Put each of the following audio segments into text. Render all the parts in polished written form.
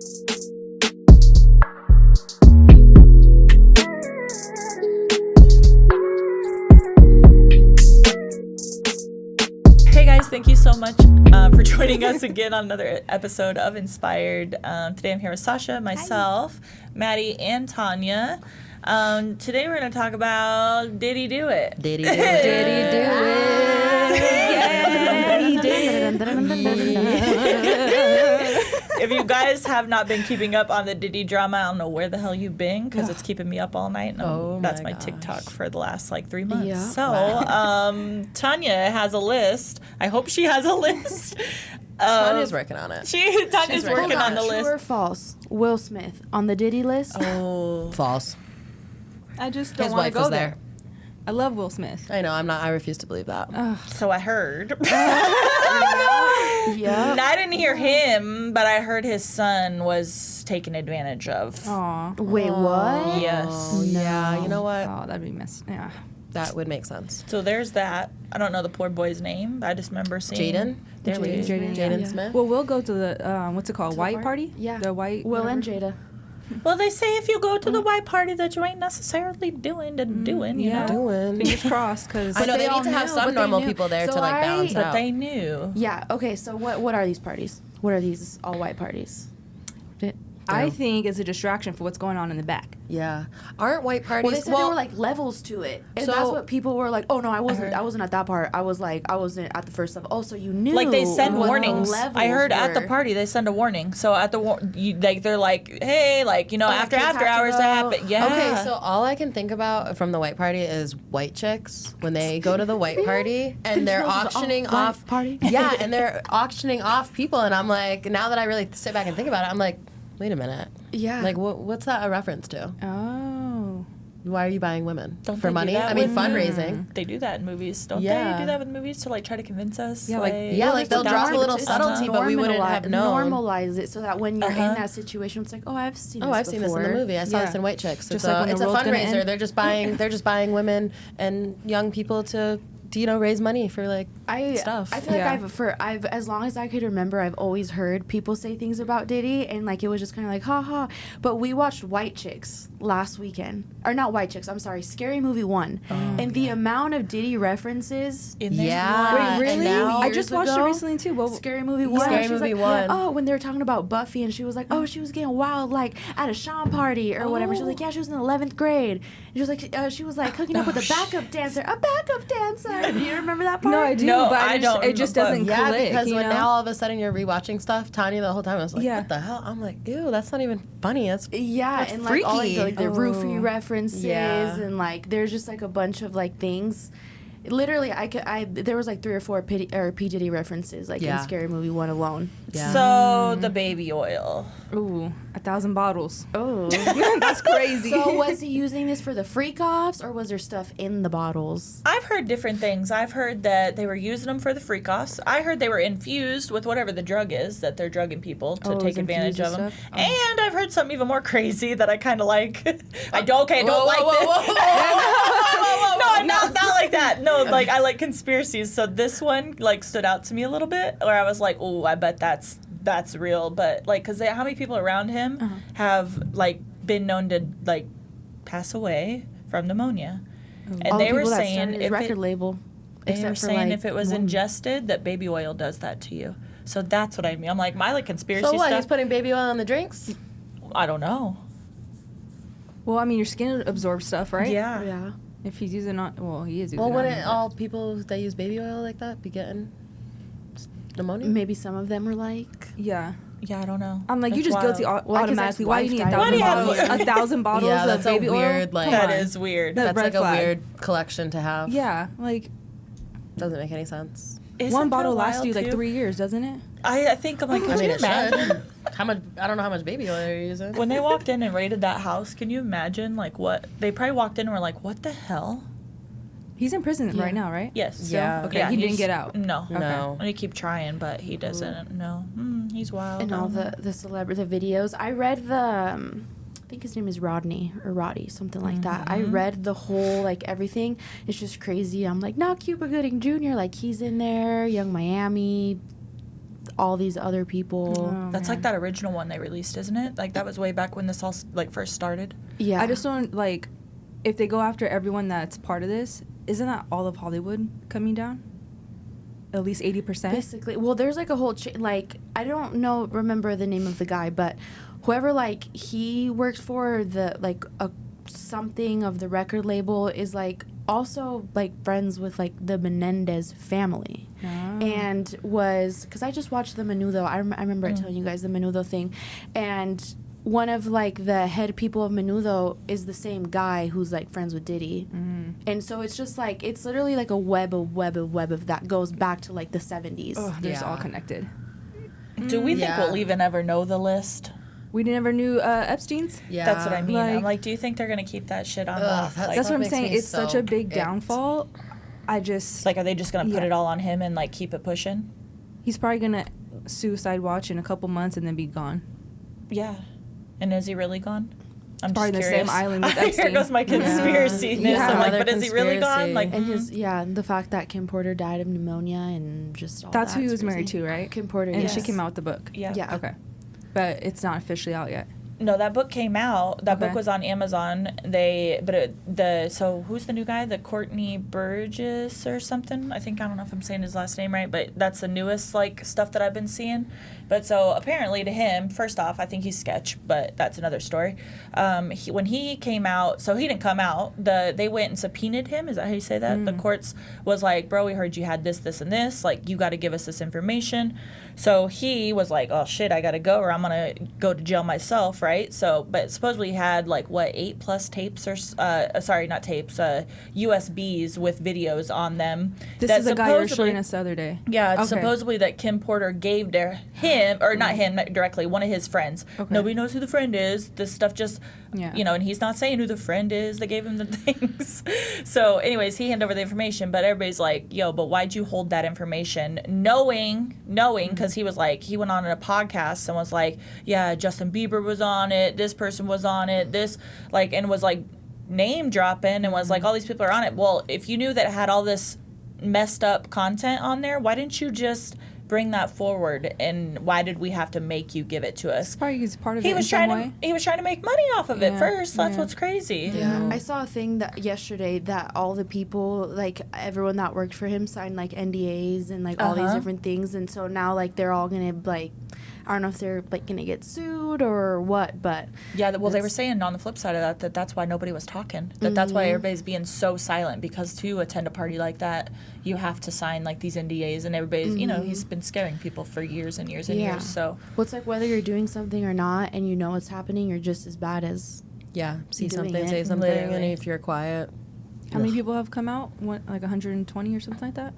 Hey guys, thank you so much for joining us again on another episode of Inspired. Today I'm here with Sasha, myself, Maddie, and Tanya. Today we're going to talk about Diddy Do It. Diddy Do It. Diddy Do It. Yeah, he did. If you guys have not been keeping up on the Diddy drama, I don't know where the hell you've been because it's keeping me up all night. And that's my TikTok for the last 3 months. Yeah. So Tanya has a list. I hope she has a list. Tanya's working on it. Tanya's working on the list. True or false? Will Smith on the Diddy list? Oh, false. I just don't His want to wife go was there. I love Will Smith. I know. I refuse to believe that. So I heard. Yeah. I didn't hear him, but I heard his son was taken advantage of. Aw. Wait, what? Yes. Oh, yeah. You know what? Oh, that'd be messy. Yeah. That would make sense. So there's that. I don't know the poor boy's name. I just remember seeing Jaden? There we go. Jaden Smith? Well, we'll go to the, what's it called? White party? Yeah. The white. Will whatever. and Jada. Well, they say if you go to the white party that you ain't necessarily doing, you yeah. know. Fingers crossed, because I know they all need to have knew, some but they normal knew. people there So to balance it But out. they knew. Yeah. Okay. So what are these parties? What are these all white parties? I think it's a distraction for what's going on in the back. Yeah. Aren't white parties... Well, they said there were levels to it, and So- that's what people were like. Oh no, I wasn't at that part. I wasn't at the first level. Oh, so you knew? They send what the warnings. levels I heard at the were. party they send a warning. So at the they're like, hey, after kids have to hours go. that happen. Yeah. Okay, so all I can think about from the white party is white chicks when they go to the white party and they're Those are the auctioning all-white off party? Yeah, and they're auctioning off people, and I'm like, now that I really sit back and think about it, I'm like, wait a minute. Yeah. Like, what's that a reference to? Oh. Why are you buying women? Don't For they do money? that I mean, with- fundraising. They do that in movies, don't Yeah. they? Do that with movies to try to convince us. Yeah, they'll drop a little subtlety, but we wouldn't have known. Normalize it so that when you're in that situation, it's like, oh, I've seen this I've seen this in the movie. I saw Yeah. this in White Chicks. Just It's like when it's the a world's gonna fundraiser. end. They're just buying women and young people to raise money for stuff. I feel Yeah. like I've as long as I could remember, I've always heard people say things about Diddy, and it was just kind of like, ha ha. But we watched White Chicks last weekend, or not White Chicks. I'm sorry, Scary Movie 1, and the amount of Diddy references In there. Yeah. Wait, and really? now- I just watched it recently, too. Well, Scary Movie 1. Scary She was Movie like, 1. Oh, when they were talking about Buffy, and she was like, oh, she was getting wild, at a Sean party or whatever. She was like, yeah, she was in 11th grade. And she was like hooking up with a backup dancer. A backup dancer. Do you remember that part? no, I do, No, but I don't it just remember. doesn't Yeah, click, because you when know? now all of a sudden you're rewatching stuff, Tanya the whole time was like, Yeah. what the hell? I'm like, ew, that's not even funny. That's Yeah, That's and all freaky. the roofie references, Yeah. and there's just a bunch of things. Literally, there was 3 or 4 P Diddy references Yeah. in Scary Movie 1 alone. Yeah. So the baby oil. Ooh, 1,000 bottles. Oh, That's crazy. so was he using this for the freak offs, or was there stuff in the bottles? I've heard different things. I've heard that they were using them for the freak offs. I heard they were infused with whatever the drug is that they're drugging people to Oh, take it's advantage of infused them. with stuff? Oh. And I've heard something even more crazy that I kind of like. I don't like this. No, not like that. No, I like conspiracies. So this one stood out to me a little bit, where I was like, oh, I bet that's real. But because how many people around him have been known to pass away from pneumonia, and All they the were people that saying started his record it, label, they were except for saying if it was one. ingested, that baby oil does that to you. So that's what I mean. I'm like, my conspiracy So what? stuff. He's putting baby oil in the drinks? I don't know. Well, I mean, your skin absorbs stuff, right? Yeah. If he's using he is using Well, it. wouldn't all people that use baby oil like that be getting pneumonia? Maybe some of them were Yeah. Yeah, I don't know. I'm like, you That's just guilty wild. automatically. Why do you need Why do you have 1,000 bottles Yeah, of that's baby a weird, oil? like- Come That on. is weird. That- That's red like flag. a weird collection to have. Yeah, Doesn't make any sense. Isn't one that bottle lasts wild, you too? 3 years, doesn't it? I think I'm like, I could mean, you it imagine? should. How much? I don't know how much baby oil you're using. When they walked in and raided that house, can you imagine what they probably walked in and were like, what the hell? He's in prison Yeah. right now, right? Yes. Still? Yeah. Okay, he didn't he's- get out. No. No. And he keep trying, but he doesn't. No. He's wild. And all the videos. I read I think his name is Rodney or Roddy, something like that. I read the whole everything. It's just crazy. I'm like, not Cuba Gooding Jr. He's in there, Young Miami, all these other people. Oh, That's man. like that original one they released, isn't it? Like that was way back when this all like first started. Yeah. I just don't like if they go after everyone that's part of this. Isn't that all of Hollywood coming down? At least 80%. Basically, well, there's like a whole like I don't remember the name of the guy, but whoever like he works for the like a something of the record label is like also like friends with like the Menendez family. And was because I just watched the Menudo. I remember telling you guys the Menudo thing, and one of like the head people of Menudo is the same guy who's like friends with Diddy. And so it's just like it's literally like a web of that goes back to like the 70s. Oh, they're just all connected. Do we think Yeah. we'll even ever know the list? We never knew Epstein's. Yeah. That's what I mean. I'm Like- like, do you think they're gonna keep that shit on Ugh, lock? that's Like, That's what I'm makes saying. me It's such so a big icked. downfall. I just like, are they just gonna put Yeah. it all on him and like keep it pushing? he's probably gonna suicide watch in a couple months and then be gone. Yeah. And is he really gone? I'm Probably just in the same curious. island with Here Epstein. goes my conspiracy. Yeah. I'm like, Another but is he really gone? conspiracy. Like, And his the fact that Kim Porter died of pneumonia and just all That's who he that's was married crazy. to, right? Kim Porter, And yes. she came out with the book. yeah. Yeah. Okay. But it's not officially out yet. No, that book came out. That book Okay. was on Amazon. So who's the new guy? The Courtney Burges or something? I don't know if I'm saying his last name right, but that's the newest like stuff that I've been seeing. But so apparently to him, first off, I think he's sketch, but that's another story. When he came out, so he didn't come out. They went and subpoenaed him. Is that how you say that? The courts was like, bro, we heard you had this, this, and this. Like, you got to give us this information. So he was like, oh shit, I got to go, or I'm gonna go to jail myself, right? So, but supposedly he had like 8+ tapes or sorry, not tapes, USBs with videos on them. This that is the guy you were supposedly- showing us the other day. Yeah, it's Okay. supposedly that Kim Porter gave to him, or not him directly, one of his friends. Okay. Nobody knows who the friend is. This stuff just, Yeah. and he's not saying who the friend is. They gave him the things. So, anyways, he handed over the information, but everybody's like, yo, but why'd you hold that information? Knowing, because he was like, he went on a podcast and was like, yeah, Justin Bieber was on it, this person was on it, this, like, and was like name dropping and was like, all these people are on it. Well, if you knew that it had all this messed up content on there, why didn't you just bring that forward, and why did we have to make you give it to us? Probably he's part of He it was in some trying way. to make money off of it Yeah, first. That's yeah. what's crazy. Yeah. I saw a thing that yesterday that all the people, like everyone that worked for him, signed like NDAs and like all these Uh-huh. different things, and so now like they're all gonna like, I don't know if they're like gonna get sued or what, but Yeah, well, they were It's- saying on the flip side of that that's why nobody was talking. That's why everybody's being so silent, because to attend a party like that, you have to sign like these NDAs, and everybody's, he's been scaring people for years and years and Yeah. years. So well, it's like whether you're doing something or not, and you know it's happening, you're just as bad as Yeah. See Doing something, it. say something, Literally. and if you're quiet. How many people have come out? Like 120 or something like that?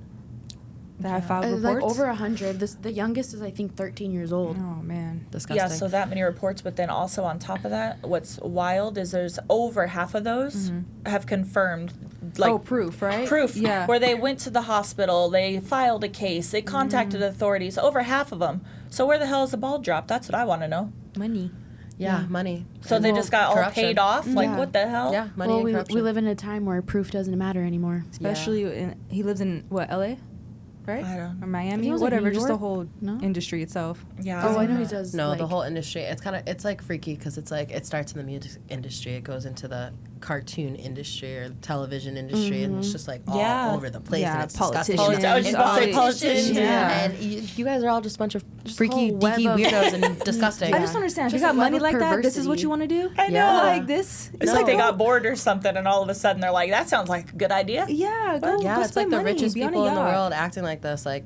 That have filed reports? like over 100. The youngest is I think 13 years old. Oh, man. Disgusting. yeah, so that many reports, but then also on top of that, what's wild is there's over half of those have confirmed, like, Oh, proof, right? proof, Yeah. where they went to the hospital, they filed a case, they contacted authorities, over half of them. So where the hell is the ball dropped? That's what I want to know. Money. Yeah, money. So they just got all corruption. paid off? Like, Yeah. what the hell? Yeah, money Well, and we corruption. live in a time where proof doesn't matter anymore. Especially, he lives in, what, LA? Right? I don't- Or I Miami? think it was, like, Whatever, New just the York? whole No? industry itself. Yeah. Oh, I know he don't does. No, the like- whole industry. It's like freaky because it's like it starts in the music industry, it goes into the cartoon industry or the television industry, and it's just like all Yeah. over the place. Yeah, and it's disgusting. politicians. I was just about to say And politicians. Yeah. And you guys are all just a bunch of Just freaky, whole web deaky of- weirdos and disgusting. I just don't understand. If you Just a got web money of like that, this is what perversity. you want to do? I know. Yeah. Like this? It's like they got bored or something, and all of a sudden they're like, that sounds like a good idea. Yeah, go, Yeah, go it's like spend the money, richest be on a people in the yacht. world acting like this. Like,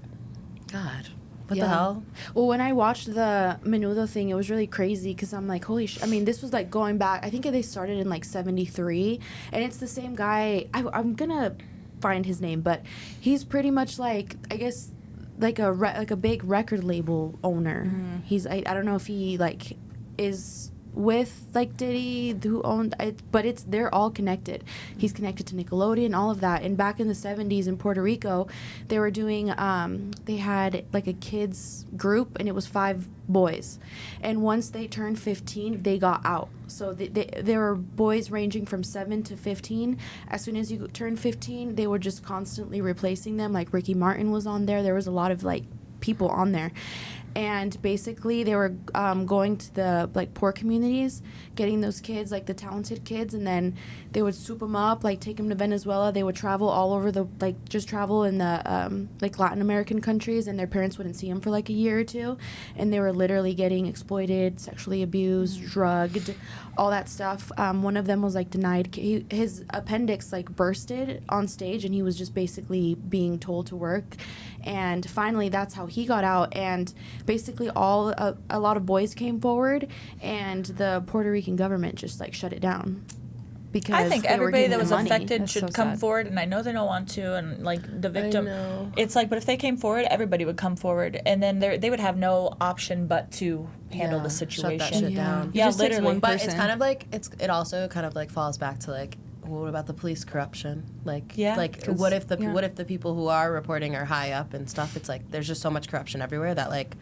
God, what the Yeah. hell? Well, when I watched the Menudo thing, it was really crazy because I'm like, holy I mean, this was like going back. I think they started in like 73, and it's the same guy. I'm gonna find his name, but he's pretty much like, I guess, like a big record label owner. He's I don't know if he like is with like Diddy who owned it, but they're all connected. He's connected to Nickelodeon, all of that. And back in the 70s in Puerto Rico, they were doing they had like a kids group, and it was 5 boys, and once they turned 15 they got out. So there were boys ranging from 7 to 15. As soon as you turned 15, they were just constantly replacing them. Like Ricky Martin was on there. There was a lot of like people on there. And basically they were going to the like poor communities, getting those kids, like the talented kids, and then they would swoop them up, like take them to Venezuela. They would travel all over the, like just travel in the like Latin American countries, and their parents wouldn't see them for like a year or two, and they were literally getting exploited, sexually abused, drugged, all that stuff. One of them was like denied, his appendix like bursted on stage, and he was just basically being told to work. And finally that's how he got out. And basically a lot of boys came forward, and the Puerto Rican government just like shut it down, because I think they were everybody getting that the was money. affected That's should so come sad. forward, and I know they don't want to, and like the victim, know. it's like, but if they came forward, everybody would come forward, and then they would have no option but to handle the situation. Shut that shit down. Yeah, It just takes literally. one But it's person. kind of like it also kind of like falls back to like, what about the police corruption? Like, Yeah. like 'Cause- what if the yeah. what if the people who are reporting are high up and stuff? It's like there's just so much corruption everywhere that like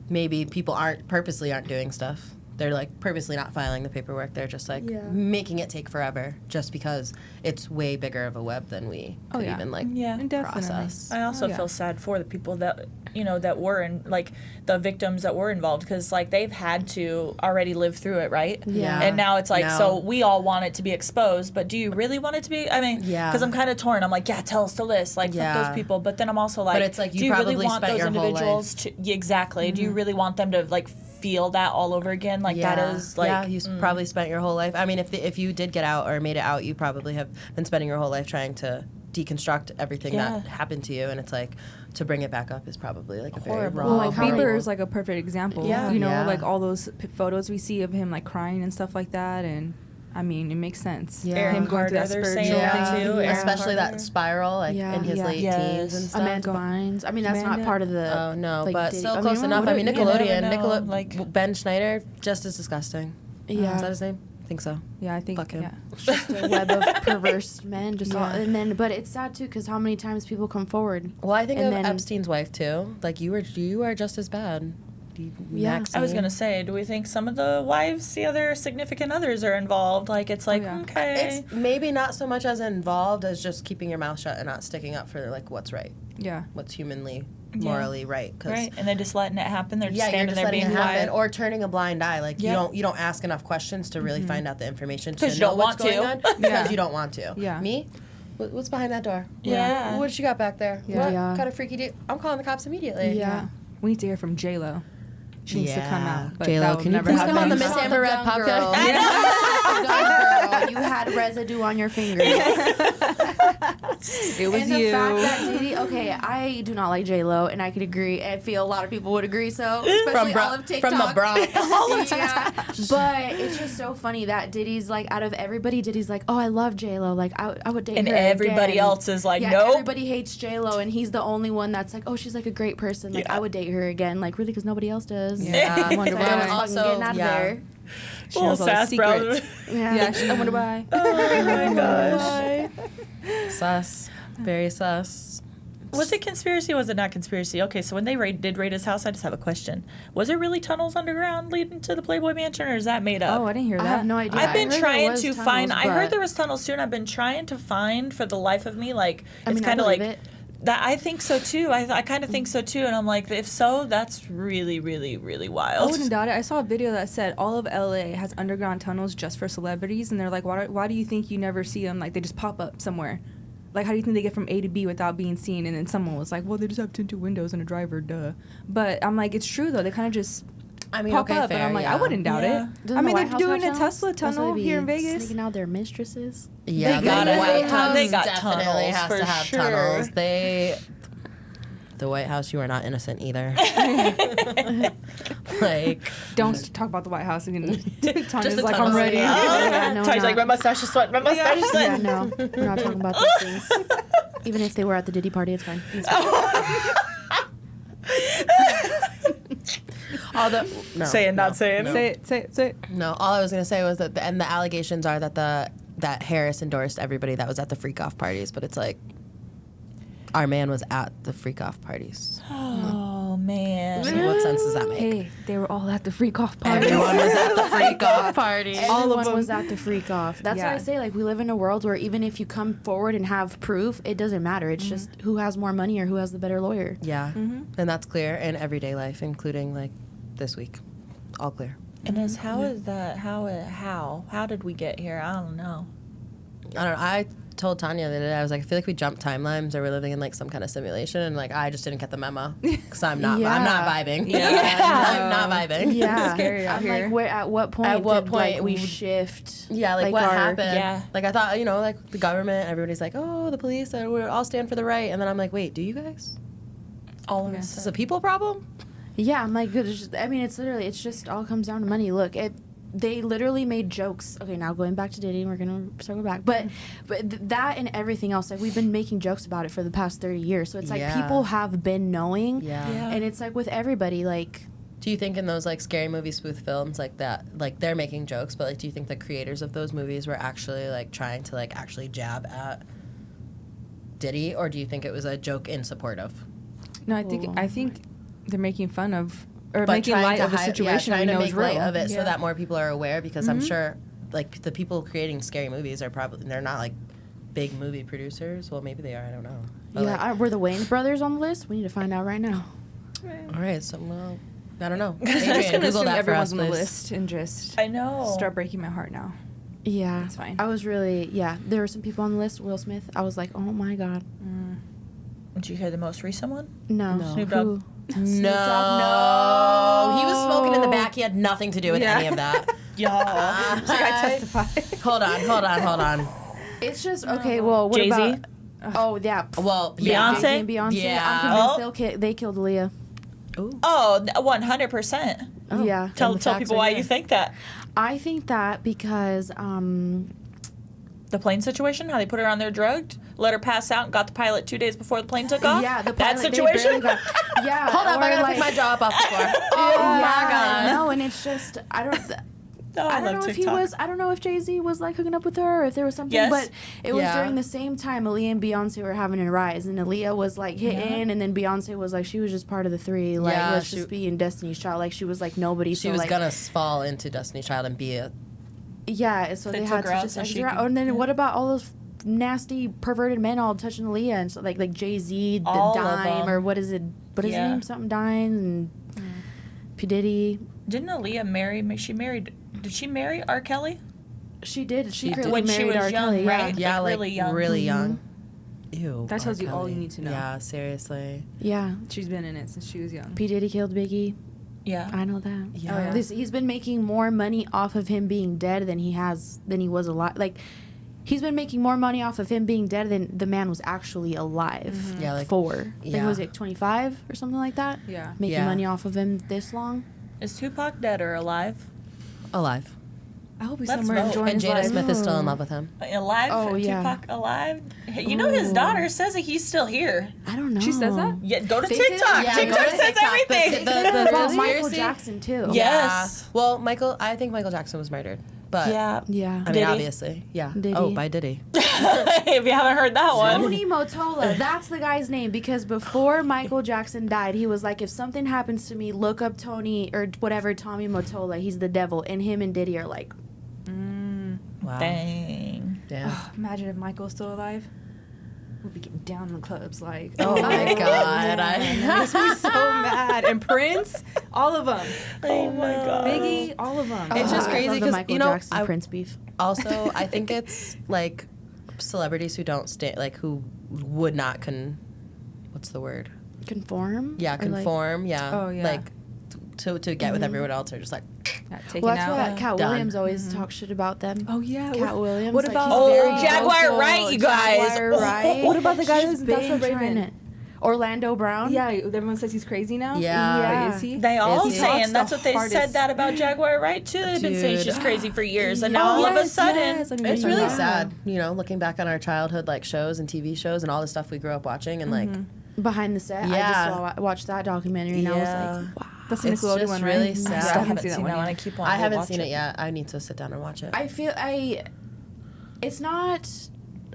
maybe people purposely aren't doing stuff. They're like purposely not filing the paperwork. They're just like making it take forever just because it's way bigger of a web than we could yeah. even like Yeah. Definitely. process. I also yeah. feel sad for the people that, you know, that were in, like, the victims that were involved, because, like, they've had to already live through it, right? Yeah. And now it's like, Now- so we all want it to be exposed, but do you really want it to be? I mean, Yeah. because I'm kind of torn. I'm like, yeah, tell us the list, like, fuck Yeah. those people. But then I'm also like, But it's like, you do you really probably want spent those your whole individuals to, yeah, exactly. Do you really want them to, like, feel that all over again? Like, that is, like, yeah, you probably spent your whole life. I mean, if you did get out or made it out, you probably have been spending your whole life trying to deconstruct everything Yeah. that happened to you, and it's like to bring it back up is probably like a very Horrible. raw. Well, like horrible. Bieber is like a perfect example. Yeah. You know, Yeah. like all those photos we see of him like crying and stuff like that, and I mean, it makes sense. Yeah. Aaron Him going through Carter, that they're spiritual saying yeah, that too. Aaron especially Carter. that spiral, like Yeah. in his Yeah. late Yes. teens and stuff. Amanda Bynes. I mean, that's Amanda- not part of the. Oh no, like, but Diddy- still I mean, close what- enough. I mean, you never Nickelodeon, know, like- Ben Schneider, just as disgusting. Yeah. Is that his name? I think so. Yeah, I think. Fuck him. Yeah. Just a web of perverse men, just all, Yeah. and then. But it's sad too, because how many times people come forward. Well, I think And of then- Epstein's wife too. Like you are just as bad. Yeah. Maxine. I was gonna say, do we think some of the wives, the other significant others, are involved? Like, it's like, yeah. okay. It's maybe not so much as involved as just keeping your mouth shut and not sticking up for like what's right, Yeah. what's humanly, Yeah. morally right. 'Cause Right, and they're just letting it happen. They're just yeah, you're standing just there letting being it happen, quiet. or turning a blind eye. Like Yeah. you don't ask enough questions to really find out the information to 'Cause you know don't what's want going to. on because Yeah. you don't want to. Yeah. Me? What's behind that door? Yeah. What you got back there? Yeah. What Yeah. kind of freaky do? I'm calling the cops immediately. Yeah. We need to hear from J-Lo. She needs to come out. But J-Lo, that will can you never please happen. come on the You Miss saw Amber the Red gun girl. podcast? Gun girl. You had residue on your fingers. It was And the you. fact that Diddy, okay, I do not like J Lo, and I could agree. I feel a lot of people would agree. So, especially all of TikTok. from the Bronx. Yeah. But it's just so funny that Diddy's like, out of everybody, Diddy's like, oh, I love J Lo, like I would date And her everybody again. else is like, yeah, nope. everybody hates J Lo, and he's the only one that's like, oh, she's like a great person. Like Yeah. I would date her again. Like really, because nobody else does. Yeah. I wonder why. why. Fucking Also, getting out of yeah. there. She Little knows all the sass brother. secrets. Yeah. Yeah, I wonder why. Oh my gosh. Sus. Very sus. Was it conspiracy or was it not conspiracy? Okay, so when they did raid his house, I just have a question. Was there really tunnels underground leading to the Playboy Mansion, or is that made up? Oh, I didn't hear I that. have no idea. I've been I heard there trying was to tunnels, find. I heard but- there was tunnels too, and I've been trying to find for the life of me. Like I it's mean, I kind of like believe it. that. I think so too. I kind of think so too, and I'm like, if so, that's really, really, really I wild. wouldn't doubt it. I saw a video that said all of LA has underground tunnels just for celebrities, and they're like, why do you think you never see them? Like, they just pop up somewhere. Like, how do you think they get from A to B without being seen? And then someone was like, well, they just have tinted windows and a driver, duh. But I'm like, it's true, though. They kind of just I mean, pop okay, up. fair, and I'm like, yeah. I wouldn't doubt Yeah. it. Doesn't I the mean, White they're House doing have a tunnels? Tesla That's why tunnel they here in be Vegas. Sneaking out their mistresses. Yeah, They got the it. White House They got definitely tunnels, has for to have sure. tunnels. The White House, you are not innocent either. Like, Don't talk about the White House again. Tanya's the like, tunnels. I'm ready. Yeah, no, Ty's like, my not. mustache is sweating. My mustache is Yeah, sweating. no, we're not talking about those things. Even if they were at the Diddy party, it's fine. It's fine. Saying, not saying. No. Say it. No, all I was gonna say was that, and the allegations are that that Harris endorsed everybody that was at the freak off parties, but it's like, our man was at the freak off parties. Oh Man. What sense does that make? Hey, they were all at the freak off party. Everyone was at the freak off party. Everyone was at the freak off. That's Yeah. why I say, like, we live in a world where even if you come forward and have proof, it doesn't matter. It's just who has more money or who has the better lawyer. Yeah, and that's clear in everyday life, including like this week. All clear. And how is that? How did we get here? I don't know. I don't know. I told Tanya the other day, I was like, I feel like we jumped timelines or we're living in like some kind of simulation, and like I just didn't get the memo because I'm not vibing. I'm not vibing. Yeah. Scary out I'm here. like, at what point? At what did, point like, we would- shift? Yeah, like what our- happened? Yeah. Like I thought, like the government, everybody's like, oh, the police, we all stand for the right, and then I'm like, wait, do you guys? All of Yeah. a Is this a sudden. people problem? Yeah, I'm like, it's just, I mean, it's literally, it's just all comes down to money. Look, they literally made jokes. Okay, now going back to Diddy, we're gonna circle back, but that and everything else, like we've been making jokes about it for the past 30 years. So it's like Yeah. people have been knowing, Yeah. and it's like with everybody, like. Do you think in those like scary movie spoof films like that, like they're making jokes, but like do you think the creators of those movies were actually like trying to like actually jab at Diddy, or do you think it was a joke in support of? No, I think they're making fun of or But making trying light to of a hide- situation trying we to know make is real. light of it so Yeah. that more people are aware, because I'm sure like the people creating scary movies are probably, they're not like big movie producers. Well, maybe they are, I don't know. But, Yeah, like, were the Wayans brothers on the list? We need to find out right now. all right, so well, I don't know. I'm just Adrian, gonna Google assume that for everyone's us, on the please. list and just I know. start breaking my heart now. Yeah, That's fine. I was really, there were some people on the list. Will Smith. I was like, oh my god. Did you hear the most recent one? No. Snoop Who? Dogg. No, he was smoking in the back. He had nothing to do with Yeah. any of that. Y'all. I testify. Hold on. It's just okay. Well, what Jay-Z? about? Oh yeah. Well, Beyonce? Jay-Z and Beyonce. Yeah. I'm convinced they killed Aaliyah. Oh, 100%. Oh. Yeah. Tell the tell facts people are why here. you think that. I think that because The plane situation, how they put her on there drugged, let her pass out, and got the pilot 2 days before the plane took off. yeah, the that pilot, they situation. barely got- yeah. Hold up, or I gotta like, pick my jaw up off the floor. Oh my God. No, and it's just I don't. Oh, I don't love know if he TikTok. was. I don't know if Jay-Z was like hooking up with her, or if there was something. Yes. But it was Yeah. during the same time Aaliyah and Beyonce were having a rise, and Aaliyah was like hitting, and then Beyonce was like she was just part of the three. Like Yeah, let's she- just be in Destiny's Child. Like she was like nobody. She so, was like, gonna fall into Destiny's Child and be a. Yeah, so They they took had her to out just so exit she her out. could- And then yeah. what about all those nasty perverted men all touching Aaliyah and so like Jay-Z, the All of Dime, them. or what is it? What is Yeah. his name? Something Dime and P Diddy. Didn't Aaliyah marry? Did she marry R. Kelly? She did. She did. secretly When she married was R. young, Kelly. right? Yeah. Yeah, like really young. young. Ew. That tells R. you all you Kelly. need to know. Yeah, seriously. Yeah. She's been in it since she was young. P Diddy killed Biggie. Yeah. I know that. Yeah. Oh, yeah. He's been making more money off of him being dead than he was alive. Like, he's been making more money off of him being dead than the man was actually alive. Yeah, like For. I think yeah. was it 25 or something like that? Yeah. Making Yeah. money off of him this long. Is Tupac dead or alive? alive. I hope he's Let's somewhere vote. enjoying And his Jada life. Smith is still in love with him. Alive? Oh, yeah. Tupac alive? You know his Ooh. daughter says that he's still here. I don't know. She says that? Yeah, go to They say- TikTok. yeah, TikTok go to says TikTok, but everything. the About Michael conspiracy- Jackson too. Yeah. Yes. Well, I think Michael Jackson was murdered. But Yeah. Yeah. I mean, Diddy? obviously. Yeah. Diddy. Oh, by Diddy. If you haven't heard that one. Tony Motola, that's the guy's name, because before Michael Jackson died, he was like, if something happens to me, look up Tony or whatever, Tommy Motola. He's the devil. And him and Diddy are like, Wow. Dang. Damn. Imagine if Michael was still alive. We'd be getting down in the clubs like. Oh my God. Makes me so mad. And Prince, all of them. Oh my God. Biggie, all of them. It's just I crazy love the 'cause, Michael you know, Jackson Prince beef. Also, I think it's like celebrities who don't stay, like who would not what's the word? Conform? Yeah, Or, like- conform. Yeah. Oh, yeah. Like to get with everyone else, are just like. Yeah, taken Well, that's out. what Cat Done. Williams always talks shit about them. Oh yeah. Cat Williams. What like, about? he's Oh, very Jaguar vocal. Wright, you guys. Jaguar Wright. What about the guy She's that's a been trying Raven? it. Orlando Brown. Yeah, everyone says he's crazy now. Yeah. Yeah. Is he? They all Is he? saying Talks that's the what they hardest. said that about Jaguar Wright too. They've been saying Dude. she's crazy for years, and Yeah. now all of a Yes, sudden, yes. It's really Yeah. sad, you know, looking back on our childhood like shows and TV shows and all the stuff we grew up watching and like Behind the set. Yeah. I just watched that documentary and I was like, wow. That's the It's Nickelodeon just one, really right? sad. I I still haven't haven't seen seen that that one one. I yet. keep wanting I to haven't watch seen it yet. I need to sit down and watch it. I feel it's not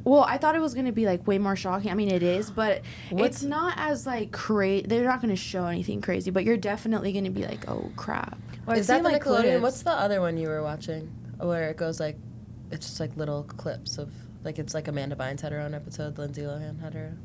Well, I thought it was going to be, like, way more shocking. I mean, it is, but it's not as, like, crazy. They're not going to show anything crazy, but you're definitely going to be like, oh, crap. Well, is that the Nickelodeon? What's the other one you were watching where it goes, like, it's just, like, little clips of, like, it's like Amanda Bynes had her own episode, Lindsay Lohan had her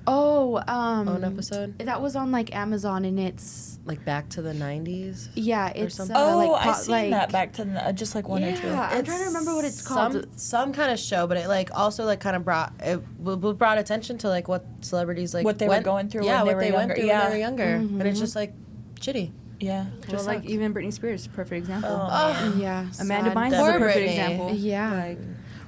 own episode? That was on, like, Amazon, and it's... Like, back to the 90s? Yeah, it's... I've seen that back to just, like, one or two. Yeah, I'm trying to remember what it's called. Some kind of show, but it, like, also, like, kind of brought attention to, like, what celebrities, like... What they were going through when they were younger. When they were younger. Mm-hmm. And it's just, like, shitty. Yeah. Well, like, even Britney Spears, perfect example. Yeah. Amanda Bynes is a perfect example. Yeah. Like...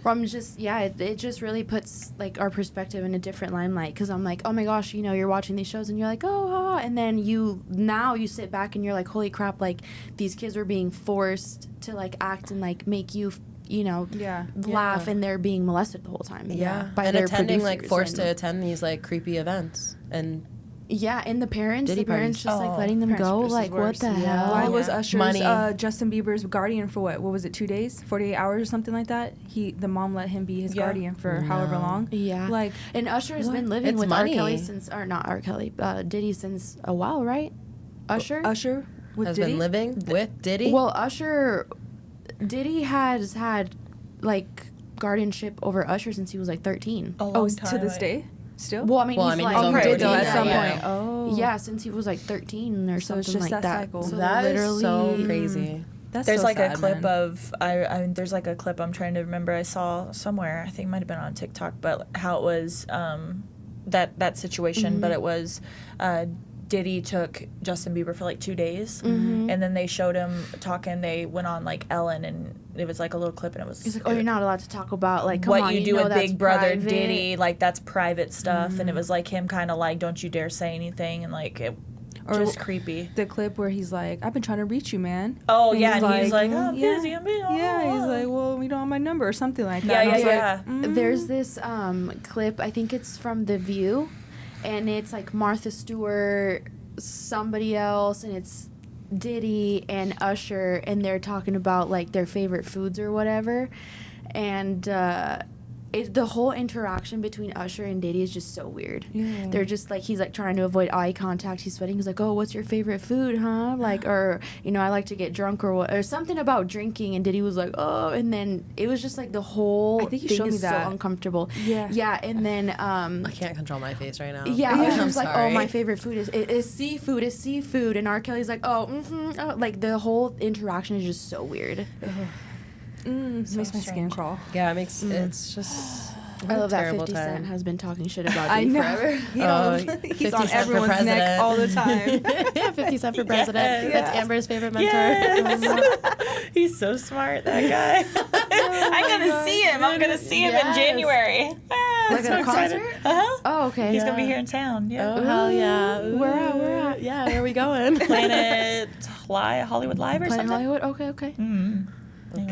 I'm just, it just really puts, like, our perspective in a different limelight, because I'm like, oh my gosh, you know, you're watching these shows and you're like, oh, and then you sit back and you're like, holy crap, like, these kids were being forced to, like, act and, like, make you, you know, laugh, and they're being molested the whole time. By and their attending, like, forced to attend these, like, creepy events, and... Yeah, and the parents just, like, letting them Parents go, like, what the hell? Why was Usher's, Justin Bieber's guardian for what was it, 2 days, 48 hours or something like that? The mom let him be his guardian for however long. Yeah. Like, and Usher has been living with R. Kelly since, or not R. Kelly, Diddy since a while, right? Usher with Diddy? Been living with Diddy? Well, Diddy has had, like, guardianship over Usher since he was, like, 13. A long time, to this day? Still? Well, I mean, he's like, did at some point. Oh. Yeah, since he was like 13 or something it's just like that. Cycle. So that literally, is so crazy. There's like a clip of there's like a clip I'm trying to remember I saw somewhere. I think it might have been on TikTok, but how it was that situation, but it was Diddy took Justin Bieber for like 2 days, and then they showed him talking. They went on like Ellen, and it was like a little clip, and it was. He's like, "Oh, you're not allowed to talk about like what you do with Big Brother Diddy, like that's private stuff." And it was like him kind of like, "Don't you dare say anything," and like it. Just creepy. The clip where he's like, "I've been trying to reach you, man." Oh, and he's like, "I'm busy, I'm busy." Yeah, he's like, "Well, you don't have my number," or something like that. Yeah. There's this clip, I think it's from The View, and it's like Martha Stewart, somebody else, and it's Diddy and Usher, and they're talking about like their favorite foods or whatever, and the whole interaction between Usher and Diddy is just so weird. Yeah. They're just like, he's like trying to avoid eye contact. He's sweating. He's like, "Oh, what's your favorite food, huh?" Like, or, you know, "I like to get drunk," or what, or something about drinking. And Diddy was like, "Oh," and then it was just like the whole thing is so uncomfortable. Yeah. Yeah, and then I can't control my face right now. Yeah, Usher was like, "Oh, my favorite food is seafood. Is seafood," and R. Kelly's like, "Oh, like the whole interaction is just so weird. So makes my skin crawl. Yeah, it makes it's just. I love that 50 Cent has been talking shit about Diddy forever. He's on everyone's neck all the time. 50 Cent for president. That's Amber's favorite mentor. Yes. He's so smart, that guy. I'm gonna see him. I'm gonna see him in January. Like so at a concert? Uh-huh. Oh, okay. He's gonna be here in town. Yeah. Oh, hell yeah. Ooh. Where at? Yeah, where are we going? Planet Hollywood Live or something? Hollywood? Okay. Okay. All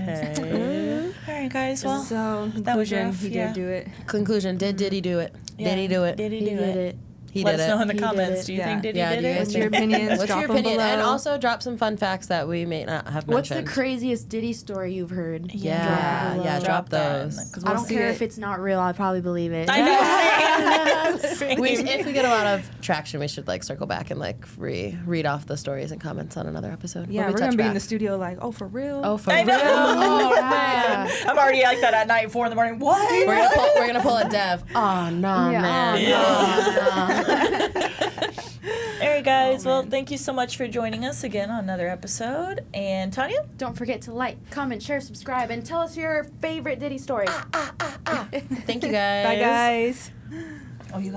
right, guys. Well, so that was rough. He did do it. Conclusion: Did Diddy do it? Yeah. Did he do it? Did he do it? He Let did us it. know in the He comments. did it. Do you think Diddy Yeah, did do you it? guys What's your opinions? What's Drop your them opinion? below. And also drop some fun facts that we may not have What's mentioned. the craziest Diddy story you've heard? Drop those. I don't care if it's not real. I'll probably believe it. I know. Same. If we get a lot of traction, we should like circle back and like read off the stories and comments on another episode. Yeah, we're gonna be in the studio like, "Oh, for real? Oh, for I real? know. Oh, yeah. I'm already like that at night, 4 a.m. What? We're gonna pull a Dev. Oh no, man. Yeah. All right, guys. Well, thank you so much for joining us again on another episode. And Tanya? Don't forget to like, comment, share, subscribe, and tell us your favorite Diddy story. Thank you, guys. Bye, guys. Oh, you